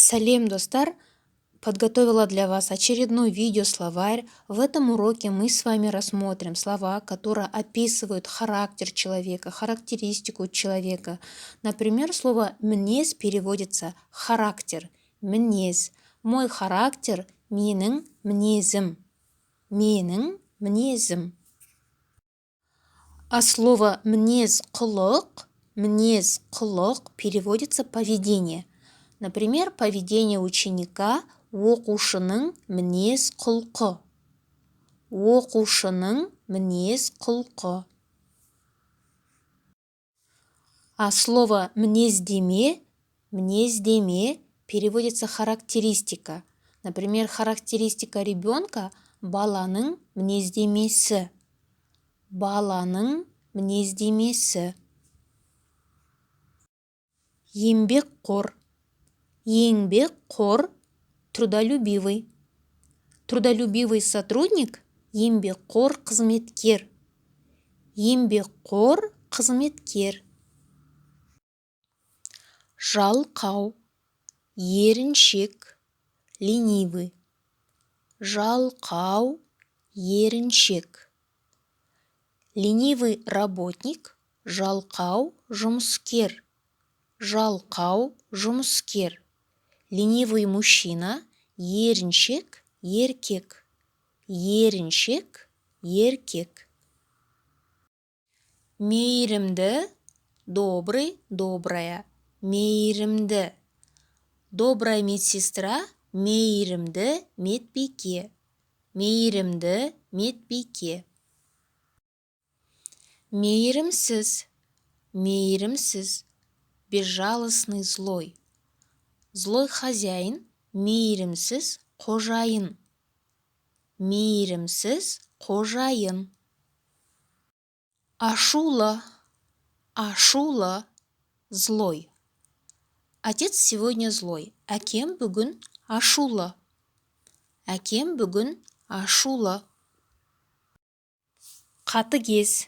Салем, достар! Подготовила для вас очередной видеословарь. В этом уроке мы с вами рассмотрим слова, которые описывают характер человека, характеристику человека. Например, слово «мнез» переводится «характер». «Мнез». Мой характер – менің мнезім. Менің мнезім. А слово «мнез құлық» переводится «поведение». Например, поведение ученика оқушының мінез құлқы. Оқушының мінез құлқы. А слово «мнездеме» переводится характеристика. Например, характеристика ребенка – баланың мінездемесі. Баланың мінездемесі. Еңбекқор. Еңбекқор – трудолюбивый. Трудолюбивый сотрудник – еңбекқор қызметкер. Еңбекқор қызметкер. Жалқау, еріншек, ленивый. Жалқау, еріншек. Ленивый работник – жалқау жұмыскер. Жалқау жұмыскер. Ленивый мужчина – еріншек, еркек. Еріншек, еркек. Мейірімді, добрый, добрая. Мейірімді. Добрая медсестра – мейірімді медбике. Мейірімді медбике. Мейірімсіз, мейірімсіз. Безжалостный, злой. Злой хозяин – мейірімсіз қожайын. Мейірімсіз қожайын. Ашулы, ашулы, злой. Отец сегодня злой. Әкем бүгін ашулы. Әкем бүгін ашулы. Қатыгез.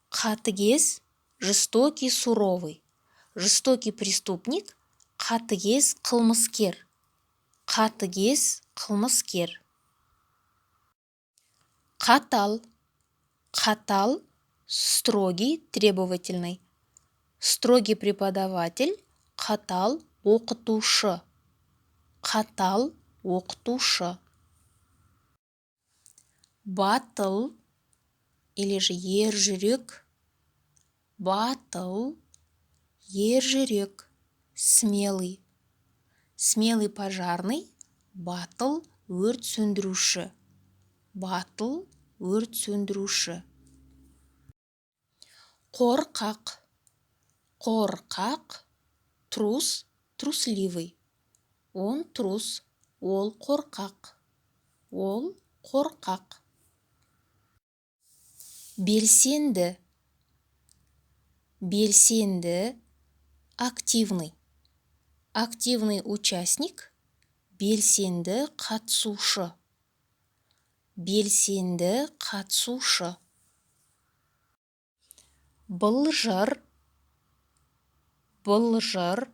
Қатыгез – жестокий, суровый. Жестокий преступник – қатыгез қылмыскер. Қатыгез қылмыскер. Қатал. Қатал – строгий, требовательный. Строгий преподаватель – қатал оқытушы. Қатал оқытушы. Батыл или же ержүрек. Батыл, ержүрек, смелый. Смелый пожарный, батыл өрт сөндіруші. Батыл өрт сөндіруші. Қорқақ. Қорқақ, трус, трусливый. Он трус, ол қорқақ. Ол қорқақ. Белсенді. Белсенді, активный. Активный участник, белсенді қатысушы. Белсенді қатысушы. Былжыр. Былжыр,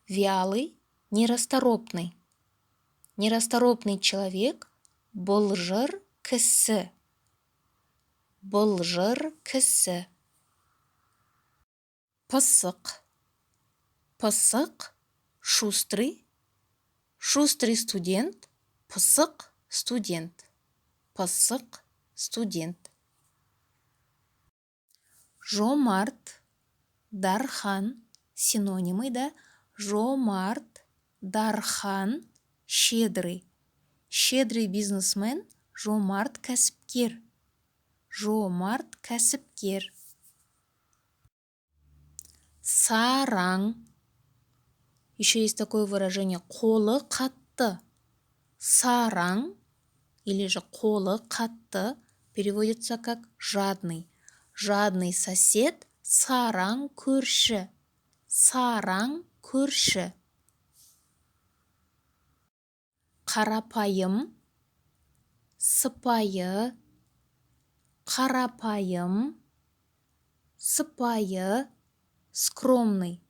вялый, нерасторопный. Нерасторопный человек – былжыр кісі. Былжыр кісі. Пысық. Пысық, шустрый. Шустрый студент, пысық студент. Пысық студент. Жомарт, дархан. Синонимы, да? Жомарт, дархан, щедрый. Щедрый бизнесмен, жомарт кәсіпкер. Жомарт кәсіпкер. Сараң. Еще есть такое выражение қолы қатты. Сараң или же қолы қатты переводится как жадный. Жадный сосед, сараң көрші. Сараң көрші. Қарапайым, сыпайы. Қарапайым, сыпайы, скромный.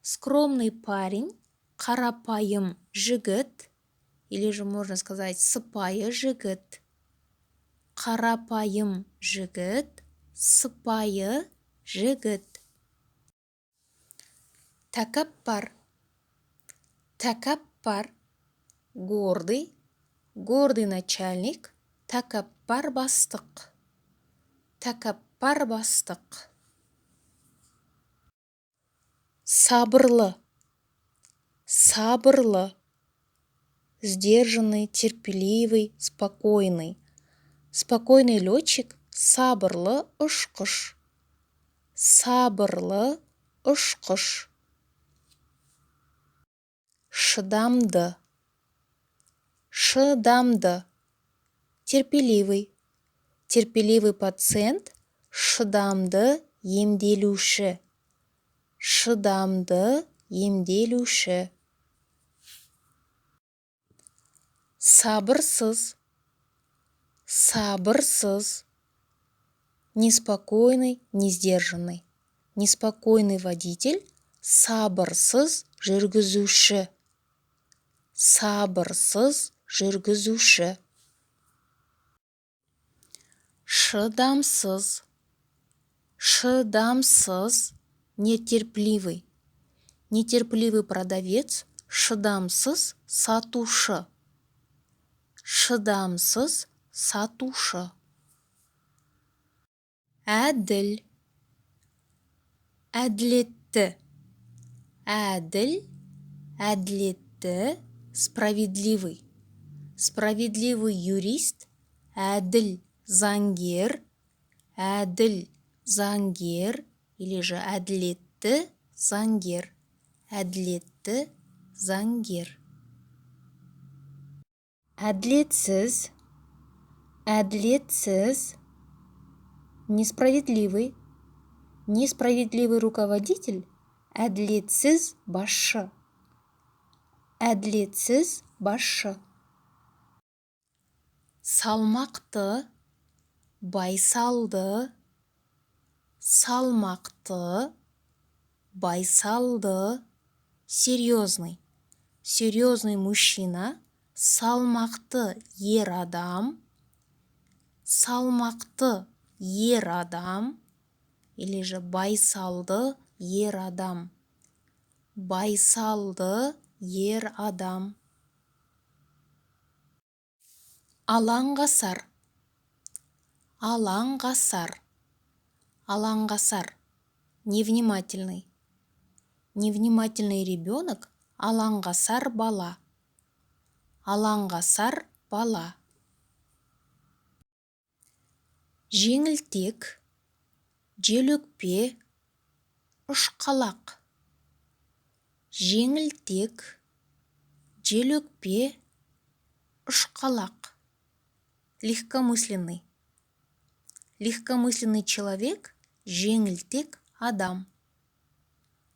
Скромный парень, қарапайым жігіт, или же можно сказать сыпайы жігіт. Қарапайым жігіт, сыпайы жігіт. Тәкаппар. Тәкаппар. Гордый. Гордый начальник. Тәкаппар бастық. Тәкаппар бастық. Сабырлы. Сабырлы. Сдержанный, терпеливый, спокойный. Спокойный летчик, сабырлы ұшқыш. Сабырлы ұшқыш. Шыдамды. Шыдамды. Терпеливый. Терпеливый пациент, шыдамды емделуші. Шыдамды емделуші. Сабырсыз. Сабырсыз. Неспокойный, несдержанный. Неспокойный водитель, сабырсыз жүргізуші. Сабырсыз жүргізуші. Шыдамсыз. Шыдамсыз. Нетерпеливый. Нетерпеливый продавец, шыдамсыз сатушы. Шыдамсыз сатушы. Әділ. Әділетті. Әділ, әділетті, справедливый. Справедливый юрист, әділ заңгер, әділ заңгер, или же әділетті заңгер. Әділетті заңгер. Әділетсіз. Әділетсіз. Несправедливый. Несправедливый руководитель, әділетсіз басшы. Әділетсіз басшы. Салмақты. Байсалды. Салмақты. Байсалды. Серьезный. Серьезный мужчина. Салмақты ер адам. Салмақты ер адам. Или же байсалды ер адам. Байсалды ер адам. Алаңғасар. Алаңғасар. Алаңғасар. Невнимательный. Невнимательный ребенок, алаңғасар бала. Алаңғасар бала. Жеңілтек. Желөкпе, ұшқалақ. Жеңілтек, желөкпе, ұшқалақ. Легкомысленный. Легкомысленный человек, жеңілтек адам.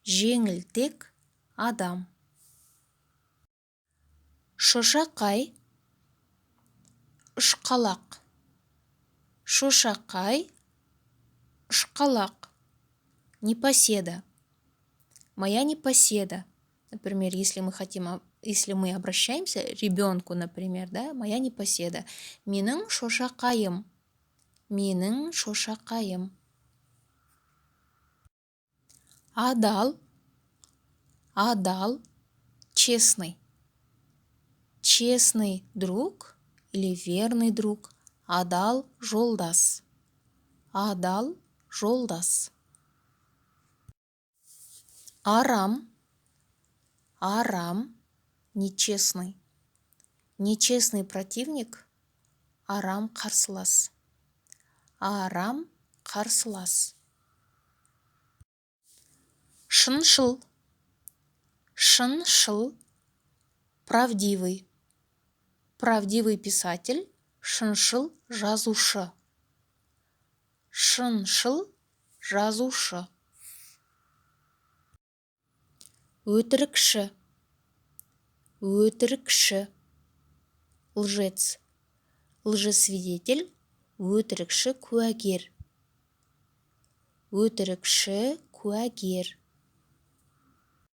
Жеңілтек адам. Шошақай, ұшқалақ. Шошақай, шкалак. Непоседа. Моя непоседа. Например, если мы обращаемся к ребенку, например, да, моя непоседа. Менің шошақайым. Менің шошақайым. Адал. Адал. Честный. Честный друг или верный друг. Адал жолдас. Адал жолдас. Арам. Арам. Нечестный. Нечестный противник. Арам қарсылас. Арам қарсылас. Шыншыл. Шыншыл. Правдивый. Правдивый писатель. Шыншыл жазушы. Шыншыл жазушы. Өтірікші. Өтірікші. Лжец. Лжесвидетель. Өтірікші куәгер. Өтірікші куәгер.